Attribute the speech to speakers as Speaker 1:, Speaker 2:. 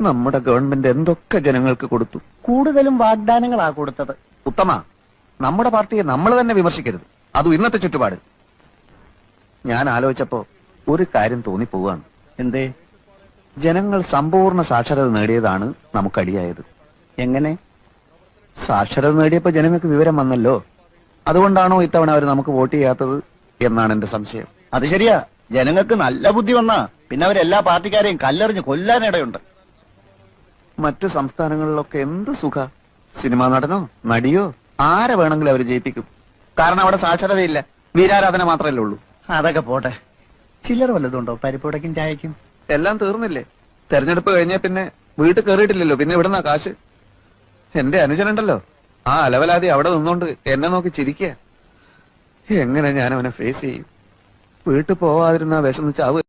Speaker 1: നമ്മുടെ ഗവൺമെന്റ് എന്തൊക്കെ ജനങ്ങൾക്ക് കൊടുത്തു.
Speaker 2: കൂടുതലും വാഗ്ദാനങ്ങളാ കൊടുത്തത്.
Speaker 1: ഉത്തമ, നമ്മുടെ പാർട്ടിയെ നമ്മൾ തന്നെ വിമർശിക്കരുത്, അതും ഇന്നത്തെ ചുറ്റുപാട്. ഞാൻ ആലോചിച്ചപ്പോ ഒരു കാര്യം തോന്നിപ്പോവാണ്.
Speaker 2: എന്തേ?
Speaker 1: ജനങ്ങൾ സമ്പൂർണ്ണ സാക്ഷരത നേടിയതാണ് നമുക്കടിയായത്.
Speaker 2: എങ്ങനെ?
Speaker 1: സാക്ഷരത നേടിയപ്പോ ജനങ്ങൾക്ക് വിവരം വന്നല്ലോ. അതുകൊണ്ടാണോ ഇത്തവണ അവർ നമുക്ക് വോട്ട് ചെയ്യാത്തത് എന്നാണ് എന്റെ സംശയം.
Speaker 2: അത് ശരിയാ, ജനങ്ങൾക്ക് നല്ല ബുദ്ധി വന്നാ പിന്നെ അവരെല്ലാ പാർട്ടിക്കാരെയും കല്ലെറിഞ്ഞ് കൊല്ലാനിടയുണ്ട്.
Speaker 1: മറ്റു സംസ്ഥാനങ്ങളിലൊക്കെ എന്ത് സുഖ, സിനിമാ നടനോ നടിയോ ആരെ വേണമെങ്കിലും അവർ ജയിപ്പിക്കും. കാരണം അവിടെ സാക്ഷരതയില്ല, വീരാരാധന മാത്രമല്ലേ ഉള്ളൂ.
Speaker 2: അതൊക്കെ പോട്ടെ, ചില്ലറ വല്ലതുണ്ടോ പരിപ്പുടയ്ക്കും ചായക്കും?
Speaker 1: എല്ലാം തീർന്നില്ലേ? തെരഞ്ഞെടുപ്പ് കഴിഞ്ഞ പിന്നെ വീട്ടിൽ കയറിയിട്ടില്ലല്ലോ, പിന്നെ ഇവിടുന്ന കാശ്. എന്റെ അനുജനുണ്ടല്ലോ, ആ അലവലാതി അവിടെ നിന്നോണ്ട് എന്നെ നോക്കി ചിരിക്കുക. എങ്ങനെ ഞാൻ അവനെ ഫേസ് ചെയ്യും? വീട്ടിൽ പോവാതിരുന്ന വിശന്ന് ചാവ്.